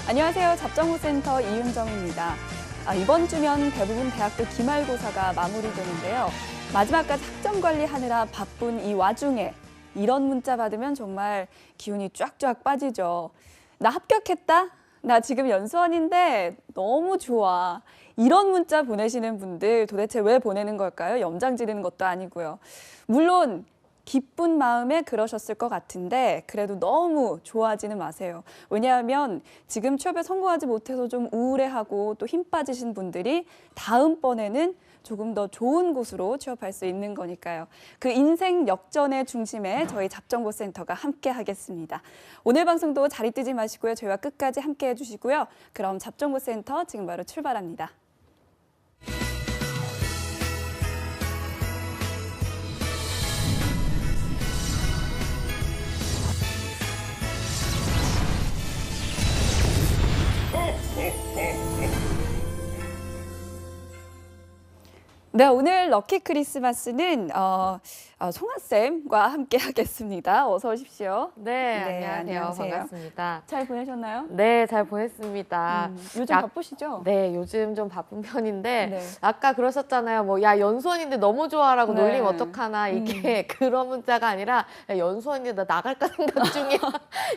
안녕하세요. 잡정호센터 이윤정입니다. 이번 주면 대부분 대학교 기말고사가 마무리되는데요. 마지막까지 학점 관리하느라 바쁜 이 와중에 이런 문자 받으면 정말 기운이 쫙쫙 빠지죠. 나 합격했다? 나 지금 연수원인데 너무 좋아. 이런 문자 보내시는 분들 도대체 왜 보내는 걸까요? 염장 지르는 것도 아니고요. 물론 기쁜 마음에 그러셨을 것 같은데 그래도 너무 좋아하지는 마세요. 왜냐하면 지금 취업에 성공하지 못해서 좀 우울해하고 또 힘 빠지신 분들이 다음번에는 조금 더 좋은 곳으로 취업할 수 있는 거니까요. 그 인생 역전의 중심에 저희 잡정보센터가 함께 하겠습니다. 오늘 방송도 자리 뜨지 마시고요. 저희와 끝까지 함께 해주시고요. 그럼 잡정보센터 지금 바로 출발합니다. 네, 오늘 럭키 크리스마스는 송아쌤과 함께 하겠습니다. 어서 오십시오. 네, 안녕하세요. 반갑습니다. 잘 보내셨나요? 네, 잘 보냈습니다. 요즘 바쁘시죠? 네, 요즘 좀 바쁜 편인데 네. 아까 그러셨잖아요. 뭐 야 연수원인데 너무 좋아라고 네. 놀리면 어떡하나 이게 그런 문자가 아니라 야, 연수원인데 나 나갈까 생각 중이야.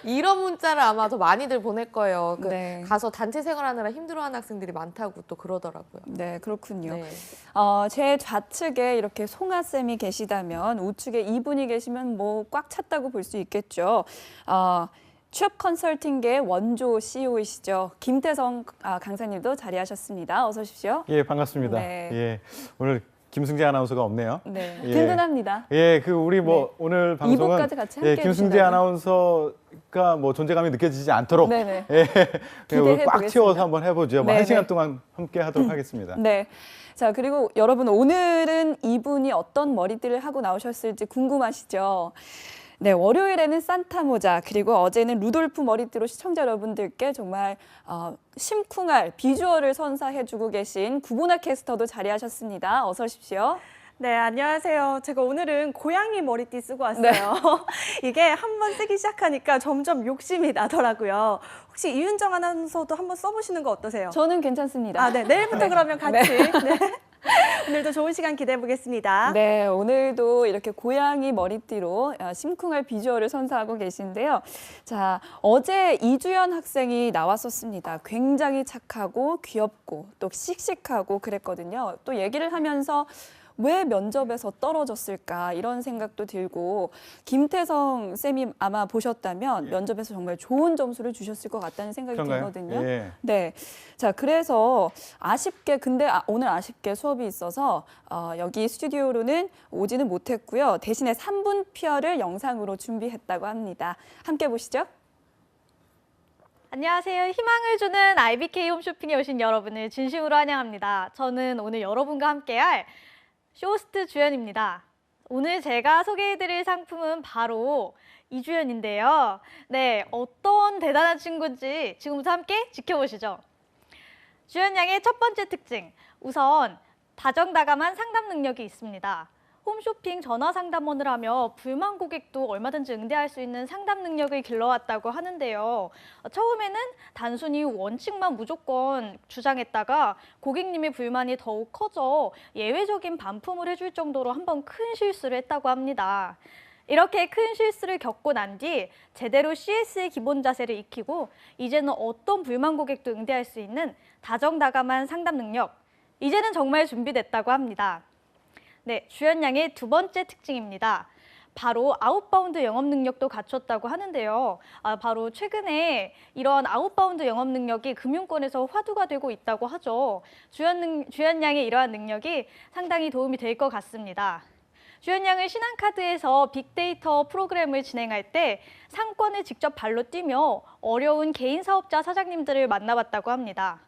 이런 문자를 아마 더 많이들 보낼 거예요. 네. 가서 단체 생활하느라 힘들어하는 학생들이 많다고 또 그러더라고요. 네, 그렇군요. 네. 제 좌측에 이렇게 송아쌤이 계시다면 우측에 이분이 계시면 뭐 꽉 찼다고 볼 수 있겠죠. 취업 컨설팅계의 원조 CEO이시죠. 김태성 강사님도 자리하셨습니다. 어서 오십시오. 예, 반갑습니다. 네. 예, 오늘 김승재 아나운서가 없네요. 네, 예. 든든합니다. 예, 우리 네. 오늘 방송은 2부까지 같이 함께 김승재 해주신다고요? 아나운서가 존재감이 느껴지지 않도록 네네. 예, 기대해 꽉 보겠습니다. 채워서 한번 해보죠. 네네. 1시간 동안 함께 하도록 하겠습니다. 네. 자, 그리고 여러분 오늘은 이분이 어떤 머리띠를 하고 나오셨을지 궁금하시죠? 네, 월요일에는 산타 모자, 그리고 어제는 루돌프 머리띠로 시청자 여러분들께 정말 심쿵할 비주얼을 선사해주고 계신 구보나 캐스터도 자리하셨습니다. 어서 오십시오. 네, 안녕하세요. 제가 오늘은 고양이 머리띠 쓰고 왔어요. 네. 이게 한번 쓰기 시작하니까 점점 욕심이 나더라고요. 혹시 이윤정 아나운서도 한번 써보시는 거 어떠세요? 저는 괜찮습니다. 네, 내일부터 그러면 같이. 네. 오늘도 좋은 시간 기대해 보겠습니다. 네, 오늘도 이렇게 고양이 머리띠로 심쿵할 비주얼을 선사하고 계신데요. 자, 어제 이주연 학생이 나왔었습니다. 굉장히 착하고 귀엽고 또 씩씩하고 그랬거든요. 또 얘기를 하면서 왜 면접에서 떨어졌을까 이런 생각도 들고 김태성 쌤이 아마 보셨다면 면접에서 정말 좋은 점수를 주셨을 것 같다는 생각이 그런가요? 들거든요. 예. 네, 자 그래서 아쉽게 근데 오늘 아쉽게 수업이 있어서 여기 스튜디오로는 오지는 못했고요. 대신에 3분 피어를 영상으로 준비했다고 합니다. 함께 보시죠. 안녕하세요. 희망을 주는 IBK 홈쇼핑에 오신 여러분을 진심으로 환영합니다. 저는 오늘 여러분과 함께할 쇼호스트 주연입니다. 오늘 제가 소개해드릴 상품은 바로 이주연인데요. 네, 어떤 대단한 친구인지 지금부터 함께 지켜보시죠. 주연 양의 첫 번째 특징, 우선 다정다감한 상담 능력이 있습니다. 홈쇼핑 전화 상담원을 하며 불만 고객도 얼마든지 응대할 수 있는 상담 능력을 길러왔다고 하는데요. 처음에는 단순히 원칙만 무조건 주장했다가 고객님의 불만이 더욱 커져 예외적인 반품을 해줄 정도로 한번 큰 실수를 했다고 합니다. 이렇게 큰 실수를 겪고 난 뒤 제대로 CS의 기본 자세를 익히고 이제는 어떤 불만 고객도 응대할 수 있는 다정다감한 상담 능력, 이제는 정말 준비됐다고 합니다. 네, 주연 양의 두 번째 특징입니다. 바로 아웃바운드 영업 능력도 갖췄다고 하는데요. 바로 최근에 이런 아웃바운드 영업 능력이 금융권에서 화두가 되고 있다고 하죠. 주연 양의 이러한 능력이 상당히 도움이 될 것 같습니다. 주연 양은 신한카드에서 빅데이터 프로그램을 진행할 때 상권을 직접 발로 뛰며 어려운 개인 사업자 사장님들을 만나봤다고 합니다.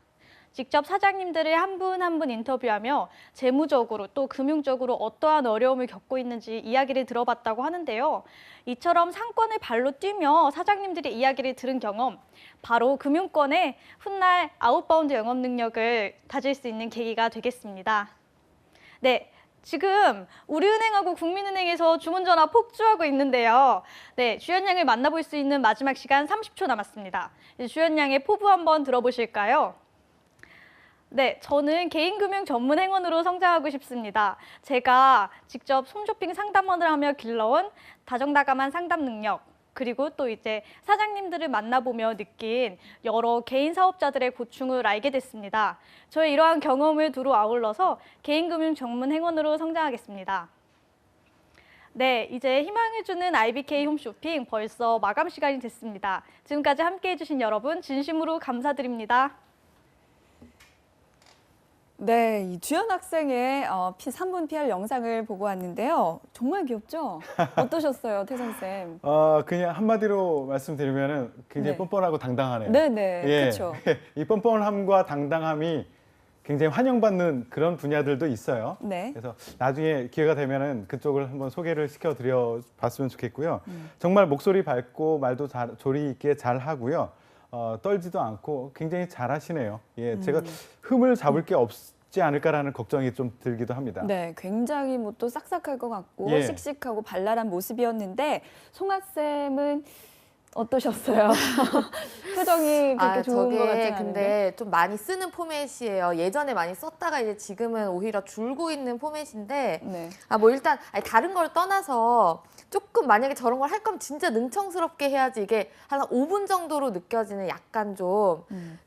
직접 사장님들을 한 분 한 분 인터뷰하며 재무적으로 또 금융적으로 어떠한 어려움을 겪고 있는지 이야기를 들어봤다고 하는데요. 이처럼 상권을 발로 뛰며 사장님들의 이야기를 들은 경험, 바로 금융권의 훗날 아웃바운드 영업 능력을 다질 수 있는 계기가 되겠습니다. 네, 지금 우리은행하고 국민은행에서 주문 전화 폭주하고 있는데요. 네, 주연 양을 만나볼 수 있는 마지막 시간 30초 남았습니다. 이제 주연 양의 포부 한번 들어보실까요? 네, 저는 개인금융 전문 행원으로 성장하고 싶습니다. 제가 직접 홈쇼핑 상담원을 하며 길러온 다정다감한 상담 능력, 그리고 또 이제 사장님들을 만나보며 느낀 여러 개인 사업자들의 고충을 알게 됐습니다. 저의 이러한 경험을 두루 아울러서 개인금융 전문 행원으로 성장하겠습니다. 네, 이제 희망을 주는 IBK 홈쇼핑 벌써 마감 시간이 됐습니다. 지금까지 함께해 주신 여러분 진심으로 감사드립니다. 네, 이 주연 학생의 3분 PR 영상을 보고 왔는데요. 정말 귀엽죠? 어떠셨어요, 태성쌤? 그냥 한마디로 말씀드리면은 굉장히 네. 뻔뻔하고 당당하네요. 네네, 예. 그렇죠. 이 뻔뻔함과 당당함이 굉장히 환영받는 그런 분야들도 있어요. 네. 그래서 나중에 기회가 되면은 그쪽을 한번 소개를 시켜드려 봤으면 좋겠고요. 정말 목소리 밝고 말도 조리 있게 잘 하고요. 떨지도 않고 굉장히 잘 하시네요. 예, 제가 흠을 잡을 게 없지 않을까라는 걱정이 좀 들기도 합니다. 네, 굉장히 뭐 또 싹싹할 것 같고 예. 씩씩하고 발랄한 모습이었는데 송아쌤은 어떠셨어요? 표정이 그렇게 좋은 것 같진 않은데. 근데 좀 많이 쓰는 포맷이에요. 예전에 많이 썼다가 이제 지금은 오히려 줄고 있는 포맷인데 네. 뭐 일단 다른 걸 떠나서 조금 만약에 저런 걸 할 거면 진짜 능청스럽게 해야지 이게 한 5분 정도로 느껴지는 약간 좀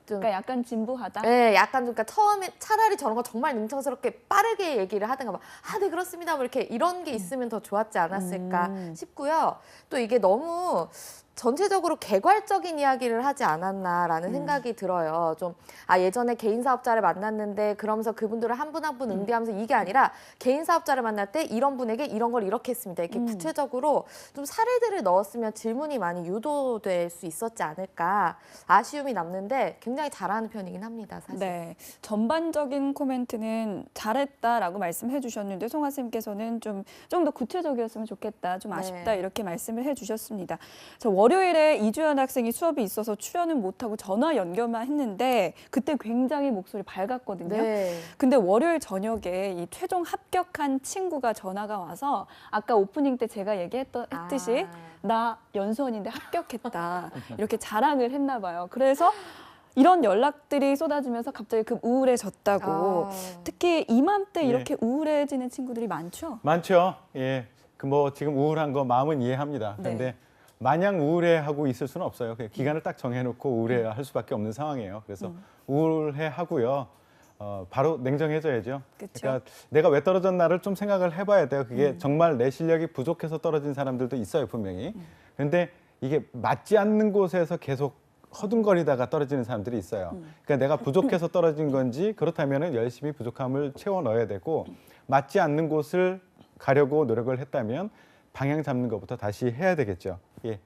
그러니까 약간 진부하다. 네, 약간 좀, 그러니까 처음에 차라리 저런 거 정말 능청스럽게 빠르게 얘기를 하든가 막, 네, 그렇습니다. 뭐 이렇게 이런 게 있으면 더 좋았지 않았을까 싶고요. 또 이게 너무 전체적으로 개괄적인 이야기를 하지 않았나라는 생각이 들어요. 좀, 예전에 개인 사업자를 만났는데 그러면서 그분들을 한 분 한 분 응대하면서 이게 아니라 개인 사업자를 만날 때 이런 분에게 이런 걸 이렇게 했습니다. 이렇게 구체적으로 좀 사례들을 넣었으면 질문이 많이 유도될 수 있었지 않을까 아쉬움이 남는데 굉장히 잘하는 편이긴 합니다, 사실. 네, 전반적인 코멘트는 잘했다라고 말씀해 주셨는데 송아쌤께서는 좀 더 구체적이었으면 좋겠다, 좀 아쉽다 네. 이렇게 말씀을 해주셨습니다. 저 월요일에 이주연 학생이 수업이 있어서 출연은 못하고 전화 연결만 했는데 그때 굉장히 목소리 밝았거든요. 네. 근데 월요일 저녁에 이 최종 합격한 친구가 전화가 와서 아까 오프닝 때 제가 얘기했듯이 나 연수원인데 합격했다 이렇게 자랑을 했나 봐요. 그래서 이런 연락들이 쏟아지면서 갑자기 우울해졌다고. 특히 이맘때 예. 이렇게 우울해지는 친구들이 많죠? 많죠. 예, 그 뭐 지금 우울한 거 마음은 이해합니다. 네. 그런데 마냥 우울해하고 있을 수는 없어요. 그냥 기간을 딱 정해놓고 우울해할 수밖에 없는 상황이에요. 그래서 우울해하고요. 바로 냉정해져야죠. 그쵸. 그러니까 내가 왜 떨어졌나를 좀 생각을 해봐야 돼요. 그게 정말 내 실력이 부족해서 떨어진 사람들도 있어요, 분명히. 그런데 이게 맞지 않는 곳에서 계속 허둥거리다가 떨어지는 사람들이 있어요. 그러니까 내가 부족해서 떨어진 건지 그렇다면 열심히 부족함을 채워 넣어야 되고 맞지 않는 곳을 가려고 노력을 했다면 방향 잡는 것부터 다시 해야 되겠죠. 예.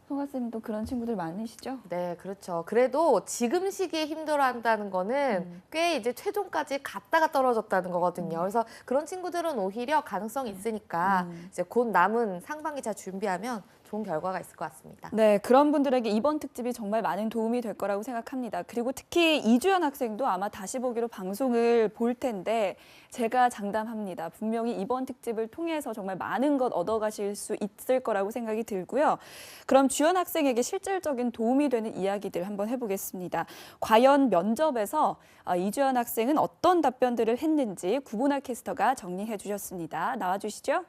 송아쌤도 그런 친구들 많으시죠? 네, 그렇죠. 그래도 지금 시기에 힘들어한다는 거는 꽤 이제 최종까지 갔다가 떨어졌다는 거거든요. 그래서 그런 친구들은 오히려 가능성이 있으니까 이제 곧 남은 상반기 잘 준비하면 좋은 결과가 있을 것 같습니다. 네, 그런 분들에게 이번 특집이 정말 많은 도움이 될 거라고 생각합니다. 그리고 특히 이주연 학생도 아마 다시 보기로 방송을 볼 텐데 제가 장담합니다. 분명히 이번 특집을 통해서 정말 많은 것 얻어가실 수 있을 거라고 생각이 들고요. 그럼 주연 학생에게 실질적인 도움이 되는 이야기들 한번 해보겠습니다. 과연 면접에서 이주연 학생은 어떤 답변들을 했는지 구본아 캐스터가 정리해 주셨습니다. 나와주시죠.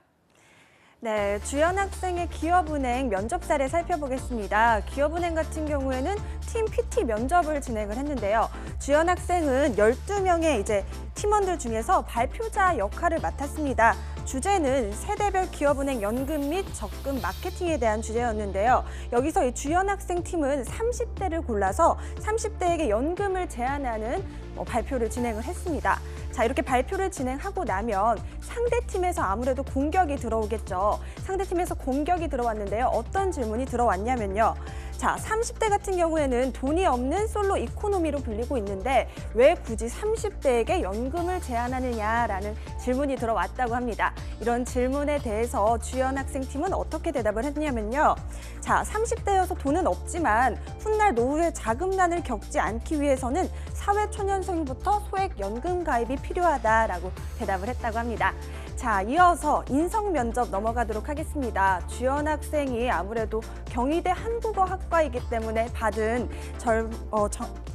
네, 주연 학생의 기업은행 면접 사례 살펴보겠습니다. 기업은행 같은 경우에는 팀 PT 면접을 진행을 했는데요. 주연 학생은 12명의 이제 팀원들 중에서 발표자 역할을 맡았습니다. 주제는 세대별 기업은행 연금 및 적금 마케팅에 대한 주제였는데요. 여기서 이 주연 학생 팀은 30대를 골라서 30대에게 연금을 제안하는 발표를 진행을 했습니다. 자, 이렇게 발표를 진행하고 나면 상대팀에서 아무래도 공격이 들어오겠죠. 상대팀에서 공격이 들어왔는데요. 어떤 질문이 들어왔냐면요. 자, 30대 같은 경우에는 돈이 없는 솔로 이코노미로 불리고 있는데 왜 굳이 30대에게 연금을 제한하느냐라는 질문이 들어왔다고 합니다. 이런 질문에 대해서 주연 학생팀은 어떻게 대답을 했냐면요. 자, 30대여서 돈은 없지만 훗날 노후에 자금난을 겪지 않기 위해서는 사회초년생부터 소액 연금 가입이 필요하다라고 대답을 했다고 합니다. 자, 이어서 인성 면접 넘어가도록 하겠습니다. 주연 학생이 아무래도 경희대 한국어학과이기 때문에 받은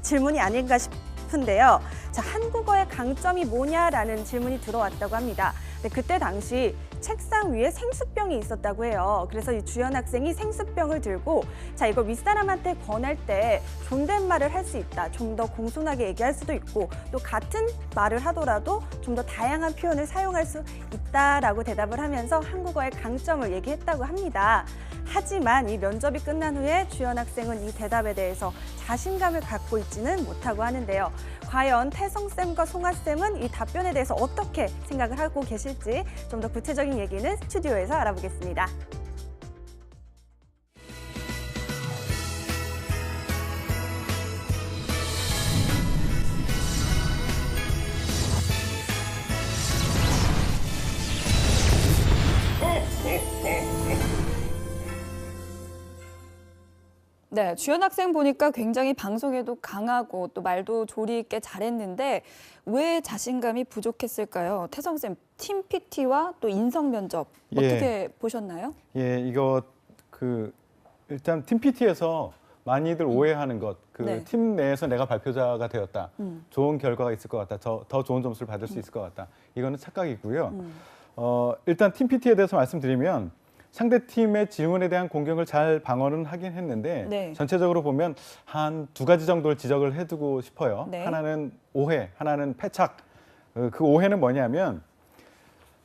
질문이 아닌가 싶은데요. 자, 한국어의 강점이 뭐냐라는 질문이 들어왔다고 합니다. 네, 그때 당시 책상 위에 생수병이 있었다고 해요. 그래서 이 주연 학생이 생수병을 들고 자, 이걸 윗사람한테 권할 때 존댓말을 할 수 있다. 좀 더 공손하게 얘기할 수도 있고 또 같은 말을 하더라도 좀 더 다양한 표현을 사용할 수 있다라고 대답을 하면서 한국어의 강점을 얘기했다고 합니다. 하지만 이 면접이 끝난 후에 주연 학생은 이 대답에 대해서 자신감을 갖고 있지는 못하고 하는데요. 과연 태성쌤과 송하쌤은 이 답변에 대해서 어떻게 생각을 하고 계실지 좀 더 구체적인 얘기는 스튜디오에서 알아보겠습니다. 네, 주연 학생 보니까 굉장히 방송에도 강하고 또 말도 조리 있게 잘했는데 왜 자신감이 부족했을까요? 태성쌤, 팀 PT와 또 인성 면접 어떻게 보셨나요? 예, 이거 일단 팀 PT에서 많이들 오해하는 것, 네. 팀 내에서 내가 발표자가 되었다, 좋은 결과가 있을 것 같다, 더 좋은 점수를 받을 수 있을 것 같다. 이거는 착각이고요. 일단 팀 PT에 대해서 말씀드리면 상대 팀의 질문에 대한 공격을 잘 방어는 하긴 했는데 네. 전체적으로 보면 한 두 가지 정도를 지적을 해두고 싶어요. 네. 하나는 오해, 하나는 패착. 그 오해는 뭐냐면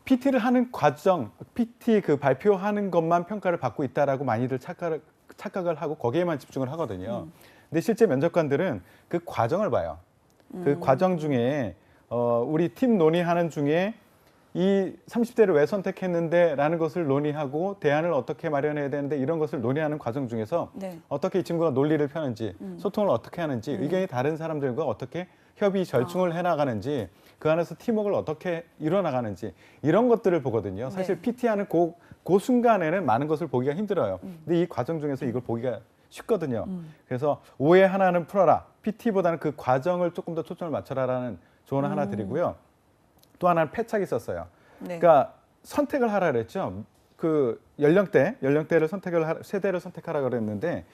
PT를 하는 과정, PT 발표하는 것만 평가를 받고 있다라고 많이들 착각을 하고 거기에만 집중을 하거든요. 근데 실제 면접관들은 그 과정을 봐요. 그 과정 중에 우리 팀 논의하는 중에 이 30대를 왜 선택했는데 라는 것을 논의하고 대안을 어떻게 마련해야 되는데 이런 것을 논의하는 과정 중에서 네. 어떻게 이 친구가 논리를 펴는지 소통을 어떻게 하는지 의견이 다른 사람들과 어떻게 협의 절충을 해나가는지 그 안에서 팀워크를 어떻게 이뤄나가는지 이런 것들을 보거든요. 사실 네. PT하는 그 순간에는 많은 것을 보기가 힘들어요. 근데 이 과정 중에서 이걸 보기가 쉽거든요. 그래서 오해 하나는 풀어라. PT보다는 그 과정을 조금 더 초점을 맞춰라라는 조언을 하나 드리고요. 또 하나는 패착이 있었어요. 네. 그러니까 선택을 하라 그랬죠. 그 연령대를 세대를 선택하라 그랬는데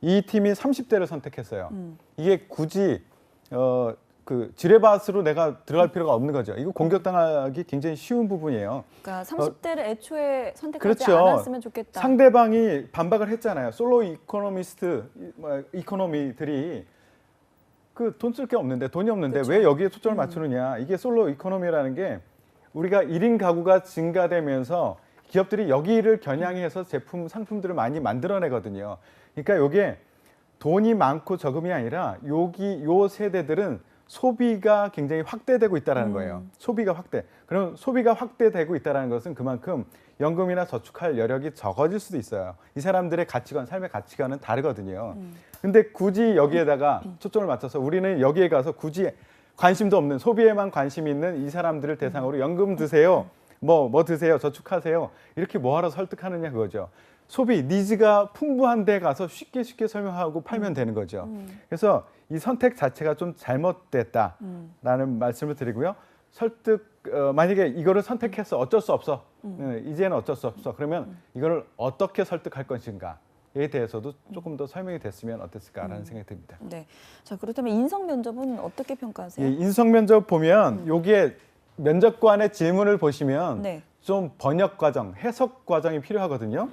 이 팀이 30대를 선택했어요. 이게 굳이 지뢰밭으로 내가 들어갈 필요가 없는 거죠. 이거 공격당하기 굉장히 쉬운 부분이에요. 그러니까 30대를 애초에 선택하지 그렇죠. 않았으면 좋겠다. 상대방이 반박을 했잖아요. 솔로 이코노미들이 돈 쓸 게 없는데 돈이 없는데 그렇죠. 왜 여기에 초점을 맞추느냐. 이게 솔로 이코노미라는 게 우리가 1인 가구가 증가되면서 기업들이 여기를 겨냥해서 제품, 상품들을 많이 만들어내거든요. 그러니까 이게 돈이 많고 적음이 아니라 요 세대들은 소비가 굉장히 확대되고 있다는 거예요. 소비가 확대. 그럼 소비가 확대되고 있다는 것은 그만큼 연금이나 저축할 여력이 적어질 수도 있어요. 이 사람들의 가치관, 삶의 가치관은 다르거든요. 근데 굳이 여기에다가 초점을 맞춰서 우리는 여기에 가서 굳이 관심도 없는 소비에만 관심이 있는 이 사람들을 대상으로 연금 드세요. 뭐 드세요. 저축하세요. 이렇게 뭐하러 설득하느냐 그거죠. 소비, 니즈가 풍부한 데 가서 쉽게 설명하고 팔면 되는 거죠. 그래서 이 선택 자체가 좀 잘못됐다라는 말씀을 드리고요. 만약에 이거를 선택해서 어쩔 수 없어. 이제는 어쩔 수 없어. 그러면 이거를 어떻게 설득할 것인가에 대해서도 조금 더 설명이 됐으면 어땠을까라는 생각이 듭니다. 네. 자, 그렇다면 인성 면접은 어떻게 평가하세요? 예, 인성 면접 보면 요게 면접관의 질문을 보시면 네. 좀 번역 과정, 해석 과정이 필요하거든요.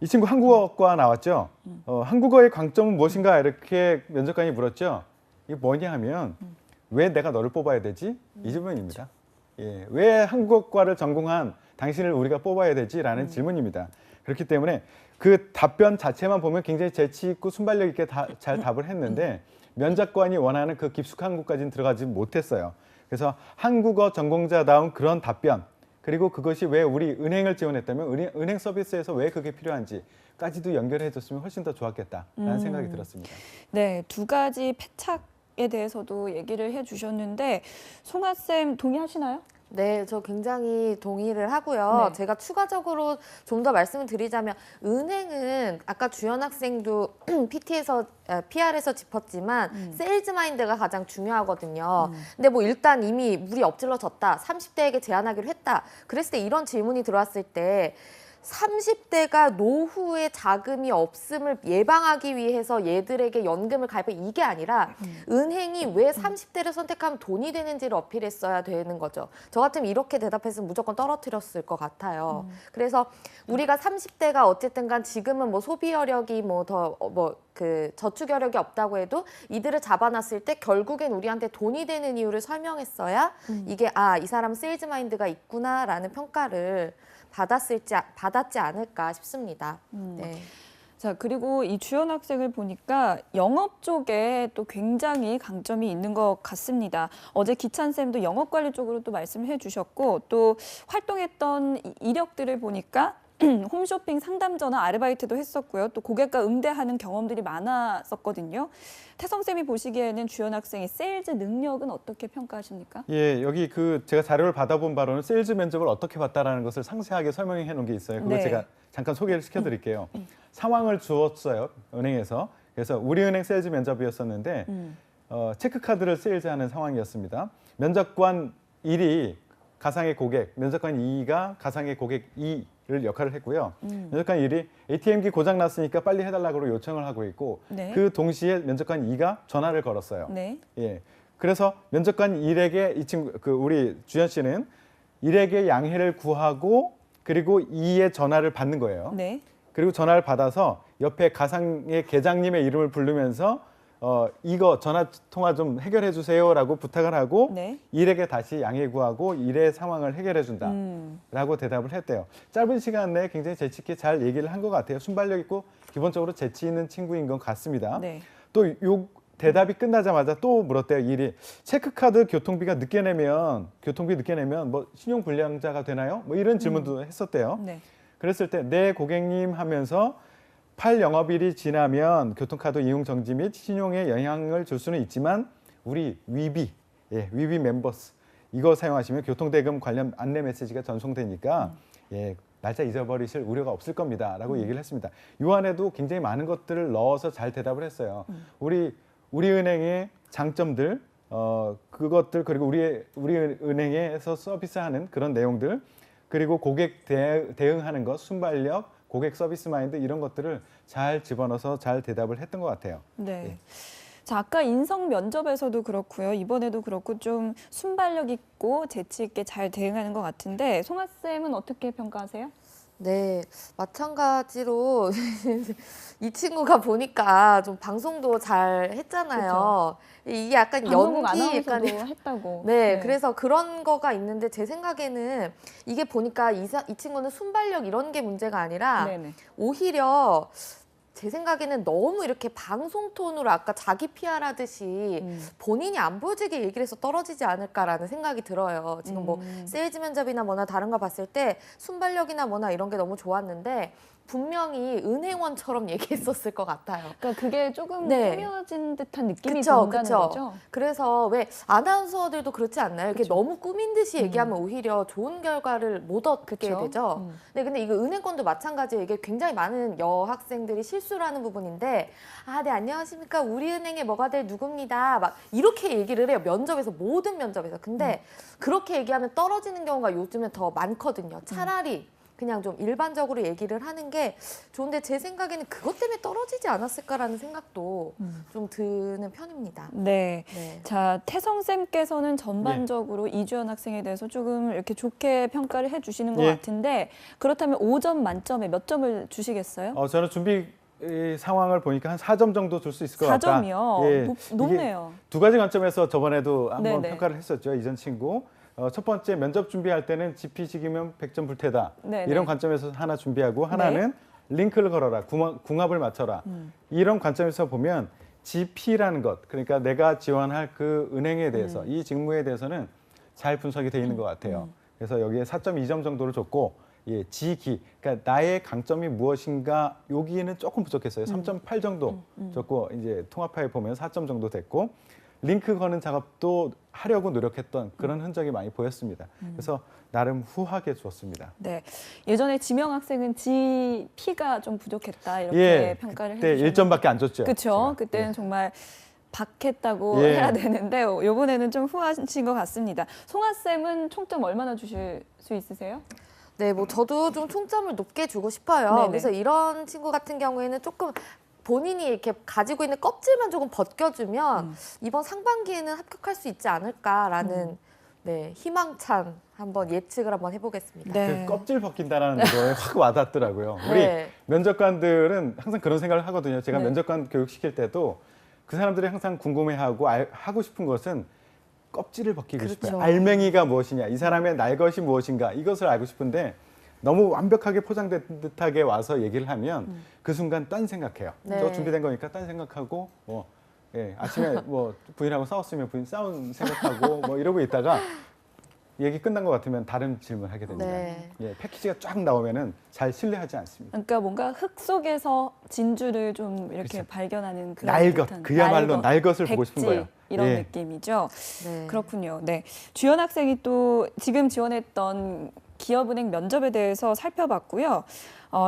이 친구 한국어과 나왔죠. 한국어의 강점은 무엇인가 이렇게 면접관이 물었죠. 이게 뭐냐 하면 왜 내가 너를 뽑아야 되지? 이 질문입니다. 예, 왜 한국어과를 전공한 당신을 우리가 뽑아야 되지라는 질문입니다. 그렇기 때문에 그 답변 자체만 보면 굉장히 재치 있고 순발력 있게 잘 답을 했는데 면접관이 원하는 그 깊숙한 곳까지는 들어가지 못했어요. 그래서 한국어 전공자다운 그런 답변, 그리고 그것이 왜 우리 은행을 지원했다면 은행 서비스에서 왜 그게 필요한지까지도 연결해 줬으면 훨씬 더 좋았겠다라는 생각이 들었습니다. 네, 두 가지 패착에 대해서도 얘기를 해주셨는데 송하쌤 동의하시나요? 네, 저 굉장히 동의를 하고요. 네. 제가 추가적으로 좀 더 말씀을 드리자면 은행은 아까 주연 학생도 PR에서 짚었지만 세일즈 마인드가 가장 중요하거든요. 근데 뭐 일단 이미 물이 엎질러졌다. 30대에게 제안하기로 했다. 그랬을 때 이런 질문이 들어왔을 때 30대가 노후에 자금이 없음을 예방하기 위해서 얘들에게 연금을 가입해 이게 아니라 은행이 왜 30대를 선택하면 돈이 되는지를 어필했어야 되는 거죠. 저 같으면 이렇게 대답했으면 무조건 떨어뜨렸을 것 같아요. 그래서 우리가 30대가 어쨌든 간 지금은 뭐 소비 여력이 그 저축 여력이 없다고 해도 이들을 잡아놨을 때 결국엔 우리한테 돈이 되는 이유를 설명했어야 이게 이 사람 세일즈 마인드가 있구나라는 평가를 받았지 않을까 싶습니다. 네. 자, 그리고 이 주연 학생을 보니까 영업 쪽에 또 굉장히 강점이 있는 것 같습니다. 어제 기찬 쌤도 영업 관리 쪽으로 또 말씀해 주셨고 또 활동했던 이력들을 보니까 홈쇼핑 상담 전화 아르바이트도 했었고요. 또 고객과 응대하는 경험들이 많았었거든요. 태성 쌤이 보시기에는 주연 학생의 세일즈 능력은 어떻게 평가하십니까? 예, 여기 제가 자료를 받아본 바로는 세일즈 면접을 어떻게 봤다라는 것을 상세하게 설명해 놓은 게 있어요. 그걸 네. 제가 잠깐 소개를 시켜드릴게요. 상황을 주었어요, 은행에서. 그래서 우리은행 세일즈 면접이었었는데 체크카드를 세일즈하는 상황이었습니다. 면접관 1이 가상의 고객, 면접관 2가 가상의 고객 2를 역할을 했고요. 면접관 1이 ATM기 고장 났으니까 빨리 해달라고 요청을 하고 있고 네. 그 동시에 면접관 2가 전화를 걸었어요. 네. 예. 그래서 면접관 1에게 이 친구 우리 주연 씨는 1에게 양해를 구하고 그리고 2의 전화를 받는 거예요. 네. 그리고 전화를 받아서 옆에 가상의 계장님의 이름을 부르면서 이거 전화 통화 좀 해결해 주세요라고 부탁을 하고 네. 1에게 다시 양해 구하고 1의 상황을 해결해 준다라고 대답을 했대요. 짧은 시간 내에 굉장히 재치 있게 잘 얘기를 한 것 같아요. 순발력 있고 기본적으로 재치 있는 친구인 것 같습니다. 네. 또 요 대답이 끝나자마자 또 물었대요. 1이 체크카드 교통비 늦게 내면 뭐 신용불량자가 되나요? 뭐 이런 질문도 했었대요. 네. 그랬을 때 네 고객님 하면서 8영업일이 지나면 교통카드 이용 정지 및 신용에 영향을 줄 수는 있지만 우리 위비 멤버스 이거 사용하시면 교통대금 관련 안내 메시지가 전송되니까 날짜 잊어버리실 우려가 없을 겁니다라고 얘기를 했습니다. 요 안에도 굉장히 많은 것들을 넣어서 잘 대답을 했어요. 우리은행의 장점들 그것들 그리고 우리 은행에서 서비스하는 그런 내용들 그리고 고객 대응하는 것 순발력 고객 서비스 마인드 이런 것들을 잘 집어넣어서 잘 대답을 했던 것 같아요. 네. 예. 자, 아까 인성 면접에서도 그렇고요. 이번에도 그렇고 좀 순발력 있고 재치 있게 잘 대응하는 것 같은데 송하 쌤은 어떻게 평가하세요? 네, 마찬가지로 이 친구가 보니까 좀 방송도 잘 했잖아요. 이게 약간 방송국 연기 아나운서도 약간 했다고. 네, 그래서 그런 거가 있는데 제 생각에는 이게 보니까 이 친구는 순발력 이런 게 문제가 아니라 네네. 오히려 제 생각에는 너무 이렇게 방송 톤으로 아까 자기 PR 하듯이 본인이 안 보여지게 얘기를 해서 떨어지지 않을까라는 생각이 들어요. 지금 뭐 세일즈 면접이나 뭐나 다른 거 봤을 때 순발력이나 뭐나 이런 게 너무 좋았는데 분명히 은행원처럼 얘기했었을 것 같아요. 그러니까 그게 조금 네. 꾸며진 듯한 느낌이 그쵸, 든다는 그쵸. 거죠. 그래서 왜 아나운서들도 그렇지 않나요? 이렇게 그쵸. 너무 꾸민 듯이 얘기하면 오히려 좋은 결과를 못 얻게 그쵸. 되죠. 네, 근데 이거 은행권도 마찬가지예요. 이게 굉장히 많은 여학생들이 실수를 하는 부분인데 네, 안녕하십니까. 우리은행에 뭐가 될 누굽니다. 막 이렇게 얘기를 해요. 면접에서 모든 면접에서. 근데 그렇게 얘기하면 떨어지는 경우가 요즘에 더 많거든요. 차라리 그냥 좀 일반적으로 얘기를 하는 게 좋은데 제 생각에는 그것 때문에 떨어지지 않았을까라는 생각도 좀 드는 편입니다. 네. 네. 자, 태성 쌤께서는 전반적으로 이주연 학생에 대해서 조금 이렇게 좋게 평가를 해주시는 것 예. 같은데 그렇다면 5점 만점에 몇 점을 주시겠어요? 저는 준비 상황을 보니까 한 4점 정도 줄 수 있을 것 같다. 4점이요? 예. 높네요. 두 가지 관점에서 저번에도 한번 네네. 평가를 했었죠. 이전 친구. 첫 번째 면접 준비할 때는 GP식이면 100점 불태다. 네네. 이런 관점에서 하나 준비하고 하나는 링크를 걸어라. 궁합을 맞춰라. 이런 관점에서 보면 GP라는 것, 그러니까 내가 지원할 그 은행에 대해서 이 직무에 대해서는 잘 분석이 돼 있는 것 같아요. 그래서 여기에 4.2점 정도를 줬고 예, 지기, 그러니까 나의 강점이 무엇인가 여기에는 조금 부족했어요. 3.8 정도 줬고 이제 통합파에 보면 4점 정도 됐고 링크 거는 작업도 하려고 노력했던 그런 흔적이 많이 보였습니다. 그래서 나름 후하게 주었습니다. 네. 예전에 지명 학생은 GP가 좀 부족했다 이렇게 예, 평가를 그때 해주셨는데 1점밖에 안 줬죠. 그렇죠. 제가. 그때는 예. 정말 박했다고 예. 해야 되는데 이번에는 좀 후하신 것 같습니다. 송아 쌤은 총점 얼마나 주실 수 있으세요? 네, 뭐 저도 좀 총점을 높게 주고 싶어요. 네네. 그래서 이런 친구 같은 경우에는 조금 본인이 이렇게 가지고 있는 껍질만 조금 벗겨주면 이번 상반기에는 합격할 수 있지 않을까라는 네, 희망찬 한번 예측을 한번 해보겠습니다. 네. 그 껍질 벗긴다라는 거에 확 와닿더라고요. 우리 네. 면접관들은 항상 그런 생각을 하거든요. 제가 네. 면접관 교육 시킬 때도 그 사람들이 항상 궁금해하고 하고 싶은 것은 껍질을 벗기고 그렇죠. 싶어요. 알맹이가 무엇이냐, 이 사람의 날 것이 무엇인가 이것을 알고 싶은데 너무 완벽하게 포장된 듯하게 와서 얘기를 하면 그 순간 딴 생각해요. 네. 저 준비된 거니까 딴 생각하고 예, 아침에 뭐 부인하고 싸웠으면 부인 싸운 생각하고 뭐 이러고 있다가 얘기 끝난 것 같으면 다른 질문하게 됩니다. 네. 예, 패키지가 쫙 나오면은 잘 신뢰하지 않습니다. 그러니까 뭔가 흙 속에서 진주를 좀 이렇게 그렇죠. 발견하는 그런 날것, 듯한 그야말로 날것, 날것을 보고 싶은 백지 거예요. 이런 예. 느낌이죠. 네. 그렇군요. 네. 주연 학생이 또 지금 지원했던 기업은행 면접에 대해서 살펴봤고요.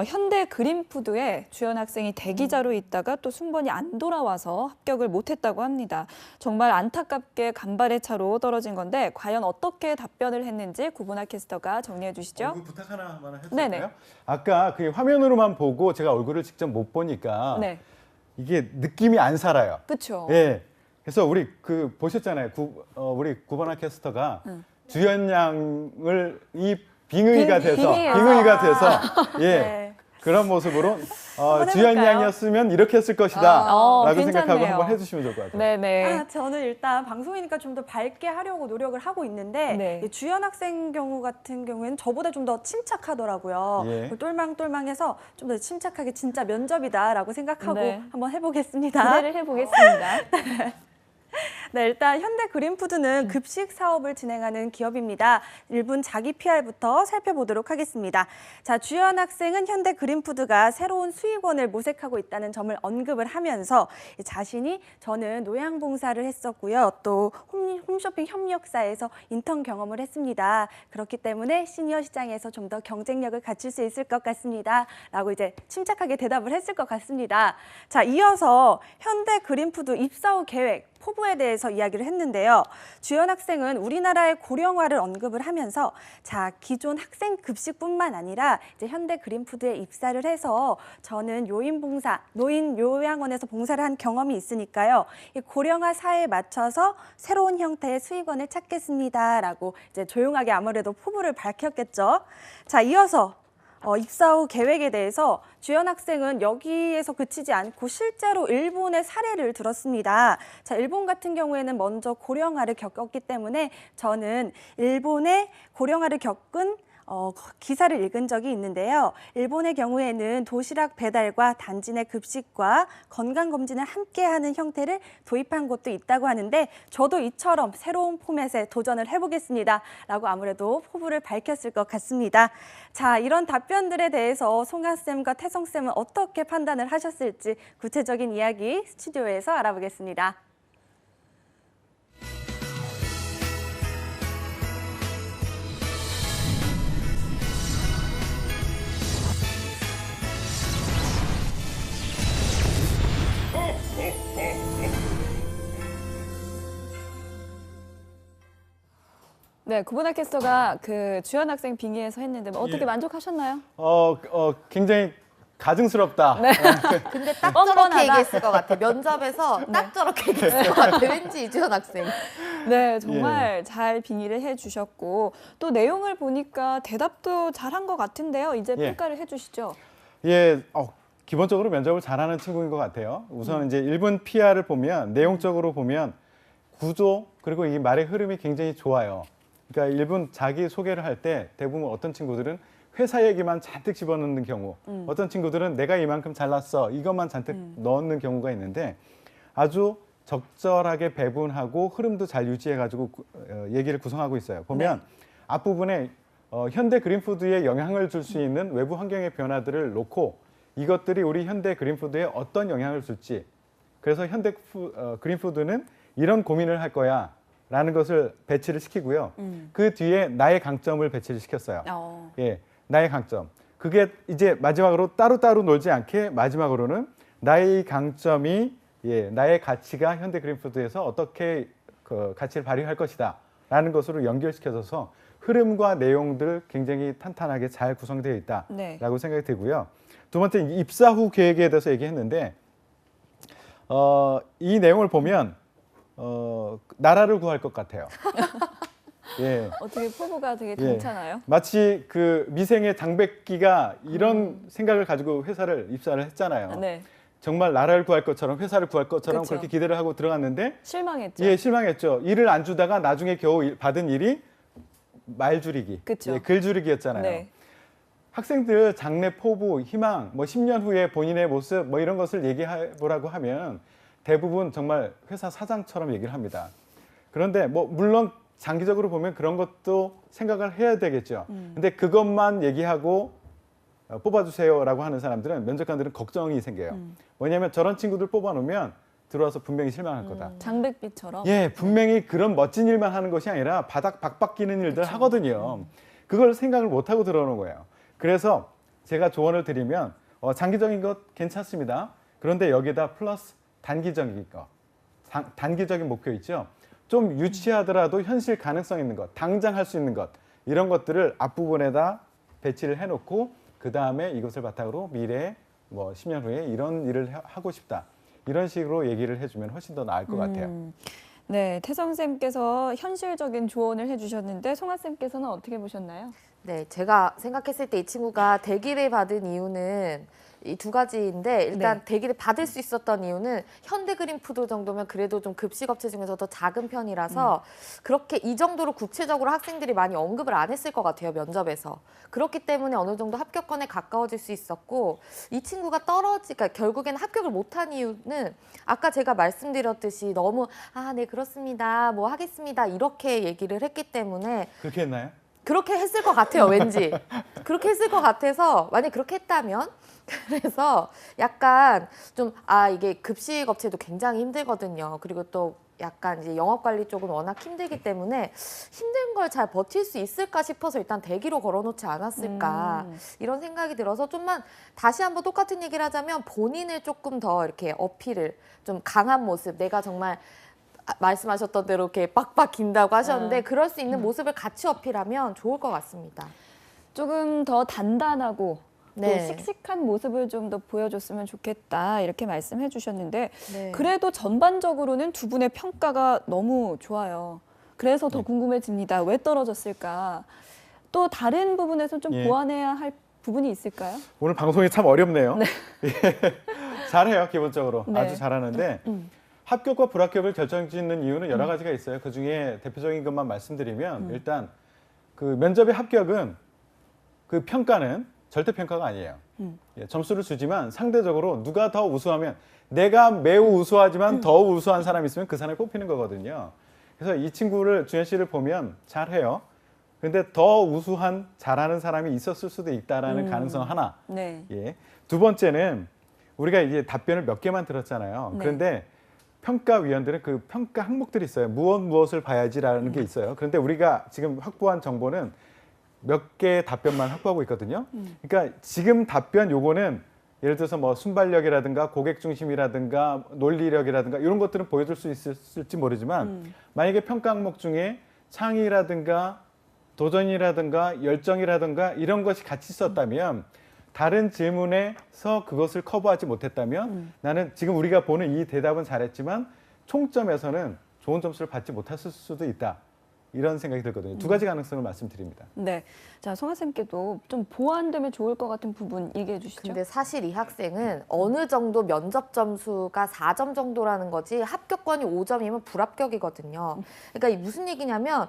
현대 그린푸드에 주연 학생이 대기자로 있다가 또 순번이 안 돌아와서 합격을 못했다고 합니다. 정말 안타깝게 간발의 차로 떨어진 건데 과연 어떻게 답변을 했는지 구분아 캐스터가 정리해 주시죠. 그 부탁 하나만 해도 네네. 될까요? 아까 그 화면으로만 보고 제가 얼굴을 직접 못 보니까 네, 이게 느낌이 안 살아요. 그렇죠. 예. 그래서 우리 그 보셨잖아요. 우리 구본아 캐스터가 주연 양을 이 빙의가 돼서 예. 네. 그런 모습으로 한번 주연 해볼까요? 양이었으면 이렇게 했을 것이다 라고 생각하고 괜찮네요. 한번 해주시면 좋을 것 같아요. 네네. 저는 일단 방송이니까 좀 더 밝게 하려고 노력을 하고 있는데 네. 이 주연 학생 경우 같은 경우에는 저보다 좀 더 침착하더라고요. 예. 똘망똘망해서 좀 더 침착하게 진짜 면접이다라고 생각하고 네. 한번 해보겠습니다. 기대를 해보겠습니다. 네, 일단 현대 그린푸드는 급식 사업을 진행하는 기업입니다. 1분 자기 PR부터 살펴보도록 하겠습니다. 자, 주연 학생은 현대 그린푸드가 새로운 수익원을 모색하고 있다는 점을 언급을 하면서 자신이 저는 노양봉사를 했었고요. 또 홈쇼핑 협력사에서 인턴 경험을 했습니다. 그렇기 때문에 시니어 시장에서 좀 더 경쟁력을 갖출 수 있을 것 같습니다. 라고 이제 침착하게 대답을 했을 것 같습니다. 자, 이어서 현대 그린푸드 입사 후 계획, 포부에 대해서 이야기를 했는데요. 주연 학생은 우리나라의 고령화를 언급을 하면서 자, 기존 학생 급식뿐만 아니라 이제 현대 그린푸드에 입사를 해서 저는 노인 요양원에서 봉사를 한 경험이 있으니까요. 이 고령화 사회에 맞춰서 새로운 형태의 수익원을 찾겠습니다라고 이제 조용하게 아무래도 포부를 밝혔겠죠. 자, 이어서 입사 후 계획에 대해서 주연 학생은 여기에서 그치지 않고 실제로 일본의 사례를 들었습니다. 자, 일본 같은 경우에는 먼저 고령화를 겪었기 때문에 저는 일본의 고령화를 겪은 기사를 읽은 적이 있는데요. 일본의 경우에는 도시락 배달과 단지 내 급식과 건강검진을 함께하는 형태를 도입한 곳도 있다고 하는데 저도 이처럼 새로운 포맷에 도전을 해보겠습니다. 라고 아무래도 포부를 밝혔을 것 같습니다. 자, 이런 답변들에 대해서 송아쌤과 태성쌤은 어떻게 판단을 하셨을지 구체적인 이야기 스튜디오에서 알아보겠습니다. 네, 구본아 캐스터가 그 주연 학생 빙의에서 했는데 뭐 어떻게 예. 만족하셨나요? 굉장히 가증스럽다. 근데 딱 뻔뻔하다. 저렇게 얘기했을 것 같아. 면접에서 딱 저렇게 얘기했을 것 같아. 왠지 이주연 학생. 네, 정말 잘 빙의를 해주셨고 또 내용을 보니까 대답도 잘한 것 같은데요. 이제 예. 평가를 해주시죠. 예, 기본적으로 면접을 잘하는 친구인 것 같아요. 우선 이제 일본 PR을 보면 내용적으로 보면 구조 그리고 이 말의 흐름이 굉장히 좋아요. 그러니까 일본 자기 소개를 할 때 대부분 어떤 친구들은 회사 얘기만 잔뜩 집어넣는 경우, 어떤 친구들은 내가 이만큼 잘났어 이것만 잔뜩 넣는 경우가 있는데 아주 적절하게 배분하고 흐름도 잘 유지해가지고 얘기를 구성하고 있어요. 보면 앞부분에 현대 그린푸드에 영향을 줄 수 있는 외부 환경의 변화들을 놓고 이것들이 우리 현대 그린푸드에 어떤 영향을 줄지, 그래서 현대 그린푸드는 이런 고민을 할 거야 라는 것을 배치를 시키고요. 그 뒤에 나의 강점을 배치를 시켰어요. 예, 나의 강점. 그게 이제 마지막으로 따로따로 놀지 않게 마지막으로는 나의 강점이 나의 가치가 현대 그린푸드에서 어떻게 그 가치를 발휘할 것이다 라는 것으로 연결시켜져서 흐름과 내용들 굉장히 탄탄하게 잘 구성되어 있다라고 네. 생각이 들고요. 두 번째, 입사 후 계획에 대해서 얘기했는데 이 내용을 보면 나라를 구할 것 같아요. 예. 어떻게 포부가 되게 예. 괜찮아요? 마치 그 미생의 장백기가 이런 생각을 가지고 회사를 입사를 했잖아요. 네. 정말 나라를 구할 것처럼 회사를 구할 것처럼 그쵸. 그렇게 기대를 하고 들어갔는데 실망했죠. 예, 실망했죠. 일을 안 주다가 나중에 겨우 받은 일이 말 줄이기, 그쵸. 예, 글 줄이기였잖아요. 네. 학생들 장래 포부, 희망, 뭐 10년 후에 본인의 모습 뭐 이런 것을 얘기해 보라고 하면 대부분 정말 회사 사장처럼 얘기를 합니다. 그런데 뭐 물론 장기적으로 보면 그런 것도 생각을 해야 되겠죠. 근데 그것만 얘기하고 뽑아주세요라고 하는 사람들은 면접관들은 걱정이 생겨요. 뭐냐면 저런 친구들 뽑아놓으면 들어와서 분명히 실망할 거다. 장백비처럼. 예, 분명히 그런 멋진 일만 하는 것이 아니라 바닥 박박 끼는 일들 하거든요. 그걸 생각을 못 하고 들어오는 거예요. 그래서 제가 조언을 드리면 장기적인 것 괜찮습니다. 그런데 여기다 플러스 단기적인 것, 단기적인 목표 있죠. 좀 유치하더라도 현실 가능성 있는 것, 당장 할 수 있는 것 이런 것들을 앞부분에다 배치를 해놓고 그 다음에 이것을 바탕으로 미래에 뭐 10년 후에 이런 일을 하고 싶다. 이런 식으로 얘기를 해주면 훨씬 더 나을 것 같아요. 네, 태성 쌤께서 현실적인 조언을 해주셨는데 송아 쌤께서는 어떻게 보셨나요? 네, 제가 생각했을 때 이 친구가 대기를 받은 이유는 이 두 가지인데 일단 네. 대기를 받을 수 있었던 이유는 현대 그린푸드 정도면 그래도 좀 급식업체 중에서 더 작은 편이라서 그렇게 이 정도로 구체적으로 학생들이 많이 언급을 안 했을 것 같아요, 면접에서. 그렇기 때문에 어느 정도 합격권에 가까워질 수 있었고 이 친구가 그러니까 결국에는 합격을 못한 이유는 아까 제가 말씀드렸듯이 너무 네 그렇습니다, 뭐 하겠습니다 이렇게 얘기를 했기 때문에 그렇게 했나요? 그렇게 했을 것 같아요, 왠지. 그렇게 했을 것 같아서 만약 그렇게 했다면 그래서 약간 좀 이게 급식 업체도 굉장히 힘들거든요. 그리고 또 약간 이제 영업 관리 쪽은 워낙 힘들기 때문에 힘든 걸 잘 버틸 수 있을까 싶어서 일단 대기로 걸어놓지 않았을까 이런 생각이 들어서 좀만 다시 한번 똑같은 얘기를 하자면 본인을 조금 더 이렇게 어필을 좀 강한 모습, 내가 정말 말씀하셨던 대로 이렇게 빡빡 긴다고 하셨는데 그럴 수 있는 모습을 같이 어필하면 좋을 것 같습니다. 조금 더 단단하고 네. 또 씩씩한 모습을 좀 더 보여줬으면 좋겠다 이렇게 말씀해 주셨는데 네. 그래도 전반적으로는 두 분의 평가가 너무 좋아요. 그래서 더 궁금해집니다. 왜 떨어졌을까? 또 다른 부분에서 좀 예. 보완해야 할 부분이 있을까요? 오늘 방송이 참 어렵네요. 예. 잘해요, 기본적으로. 네. 아주 잘하는데 합격과 불합격을 결정짓는 이유는 여러 가지가 있어요. 그중에 대표적인 것만 말씀드리면 일단 그 면접의 합격은 그 평가는 절대 평가가 아니에요. 예, 점수를 주지만 상대적으로 누가 더 우수하면 내가 매우 우수하지만 더 우수한 사람이 있으면 그 사람이 뽑히는 거거든요. 그래서 이 친구를 주현 씨를 보면 잘해요. 근데 더 우수한 잘하는 사람이 있었을 수도 있다라는 가능성 하나. 네. 예. 두 번째는 우리가 이제 답변을 몇 개만 들었잖아요. 네. 그런데 평가위원들은 그 평가 항목들이 있어요. 무엇을 봐야지라는 게 있어요. 그런데 우리가 지금 확보한 정보는 몇 개의 답변만 확보하고 있거든요. 그러니까 지금 답변 요거는 예를 들어서 뭐 순발력이라든가 고객 중심이라든가 논리력이라든가 이런 것들은 보여줄 수 있을지 모르지만 만약에 평가 항목 중에 창의라든가 도전이라든가 열정이라든가 이런 것이 같이 있었다면 다른 질문에서 그것을 커버하지 못했다면 나는 지금 우리가 보는 이 대답은 잘했지만 총점에서는 좋은 점수를 받지 못했을 수도 있다. 이런 생각이 들거든요. 두 가지 가능성을 말씀드립니다. 네. 자, 송아 쌤께도 좀 보완되면 좋을 것 같은 부분 얘기해 주시죠. 근데 사실 이 학생은 어느 정도 면접 점수가 4점 정도라는 거지 합격권이 5점이면 불합격이거든요. 그러니까 이 무슨 얘기냐면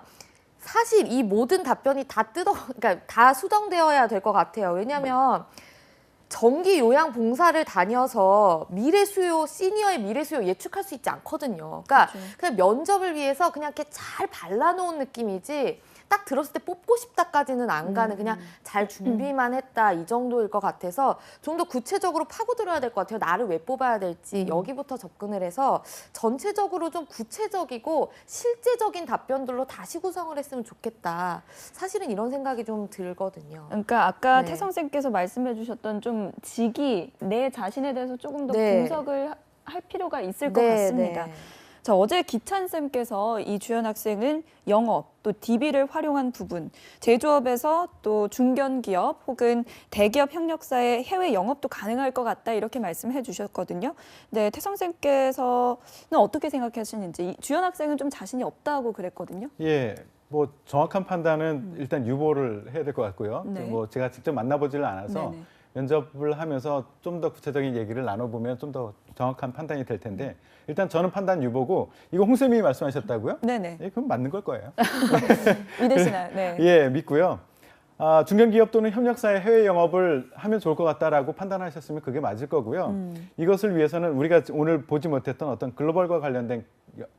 사실 이 모든 답변이 그러니까 다 수정되어야 될 것 같아요. 왜냐하면 정기 요양 봉사를 다녀서 미래 수요, 시니어의 미래 수요 예측할 수 있지 않거든요. 그러니까 그냥 면접을 위해서 그냥 이렇게 잘 발라놓은 느낌이지 딱 들었을 때 뽑고 싶다까지는 안 가는 그냥 잘 준비만 했다 이 정도일 것 같아서 좀 더 구체적으로 파고들어야 될 것 같아요. 나를 왜 뽑아야 될지 여기부터 접근을 해서 전체적으로 좀 구체적이고 실제적인 답변들로 다시 구성을 했으면 좋겠다. 사실은 이런 생각이 좀 들거든요. 그러니까 아까 네. 태성쌤께서 말씀해 주셨던 좀 직이 내 자신에 대해서 조금 더 네. 분석을 할 필요가 있을 것 같습니다. 네. 자, 어제 기찬쌤께서 이 주연 학생은 영업, 또 DB를 활용한 부분, 제조업에서 또 중견기업 혹은 대기업 협력사의 해외 영업도 가능할 것 같다 이렇게 말씀해 주셨거든요. 네, 태성쌤께서는 어떻게 생각하시는지 이 주연 학생은 좀 자신이 없다고 그랬거든요. 예, 뭐 정확한 판단은 일단 유보를 해야 될 것 같고요. 네. 뭐 제가 직접 만나보지를 않아서 네네. 면접을 하면서 좀 더 구체적인 얘기를 나눠보면 좀 더 정확한 판단이 될 텐데 일단 저는 판단 유보고 이거 홍 쌤이 말씀하셨다고요? 네네. 예, 그럼 맞는 걸 거예요. 믿으시나요? 네. 예, 믿고요. 중견기업 또는 협력사의 해외 영업을 하면 좋을 것 같다라고 판단하셨으면 그게 맞을 거고요. 이것을 위해서는 우리가 오늘 보지 못했던 어떤 글로벌과 관련된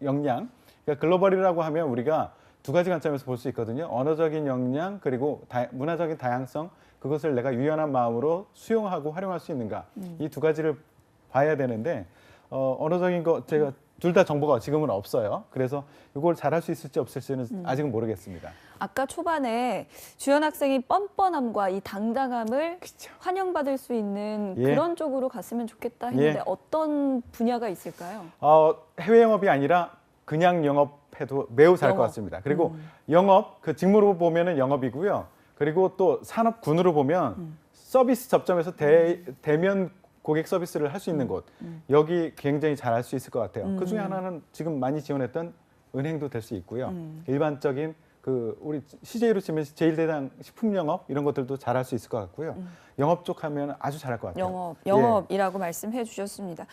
역량, 그러니까 글로벌이라고 하면 우리가 두 가지 관점에서 볼 수 있거든요. 언어적인 역량 그리고 문화적인 다양성, 그것을 내가 유연한 마음으로 수용하고 활용할 수 있는가, 이 두 가지를 봐야 되는데 언어적인 거 제가 둘 다 정보가 지금은 없어요. 그래서 이걸 잘할 수 있을지 없을지는 아직은 모르겠습니다. 아까 초반에 주연 학생이 뻔뻔함과 이 당당함을 그쵸. 환영받을 수 있는 예. 그런 쪽으로 갔으면 좋겠다 했는데 예. 어떤 분야가 있을까요? 해외 영업이 아니라 그냥 영업해도 매우 잘할 것 영업. 같습니다. 그리고 영업, 그 직무로 보면은 영업이고요. 그리고 또 산업군으로 보면 서비스 접점에서 대면 고객 서비스를 할 수 있는 곳, 여기 굉장히 잘할 수 있을 것 같아요. 그 중에 하나는 지금 많이 지원했던 은행도 될 수 있고요. 일반적인 그 우리 CJ로 치면 제1대당 식품 영업 이런 것들도 잘할 수 있을 것 같고요. 영업 쪽 하면 아주 잘할 것 같아요. 영업이라고 말씀해 주셨습니다.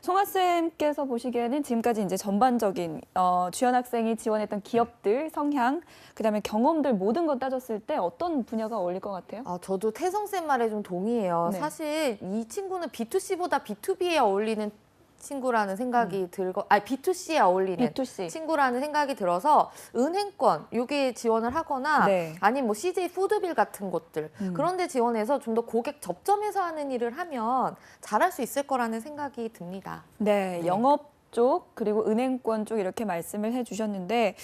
송아 쌤께서 보시기에는 지금까지 이제 전반적인 주연 학생이 지원했던 기업들 성향, 그다음에 경험들 모든 것 따졌을 때 어떤 분야가 어울릴 것 같아요? 저도 태성쌤 말에 좀 동의해요. 네. 사실 이 친구는 B2C보다 B2B에 어울리는 친구라는 생각이 들고, B2C에 어울리는 B2C. 친구라는 생각이 들어서 은행권 여기에 지원을 하거나 네. 아니면 뭐 CJ 푸드빌 같은 곳들 그런 데 지원해서 좀 더 고객 접점에서 하는 일을 하면 잘할 수 있을 거라는 생각이 듭니다. 네, 영업 쪽 그리고 은행권 쪽 이렇게 말씀을 해주셨는데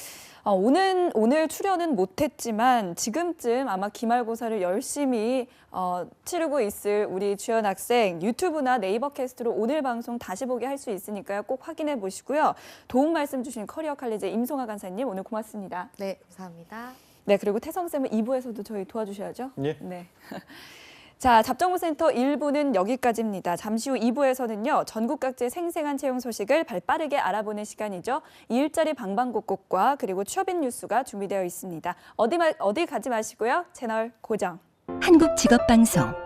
오늘 출연은 못했지만 지금쯤 아마 기말고사를 열심히 치르고 있을 우리 주연 학생 유튜브나 네이버 캐스트로 오늘 방송 다시 보게 할 수 있으니까요. 꼭 확인해 보시고요. 도움 말씀 주신 커리어 칼리지 임송아 강사님 오늘 고맙습니다. 네, 감사합니다. 네, 그리고 태성쌤은 2부에서도 저희 도와주셔야죠. 예. 네. 자, 잡정무센터 1부는 여기까지입니다. 잠시 후 2부에서는요. 전국 각지의 생생한 채용 소식을 발빠르게 알아보는 시간이죠. 이 일자리 방방곡곡과 그리고 취업인 뉴스가 준비되어 있습니다. 어디 가지 마시고요. 채널 고정. 한국직업방송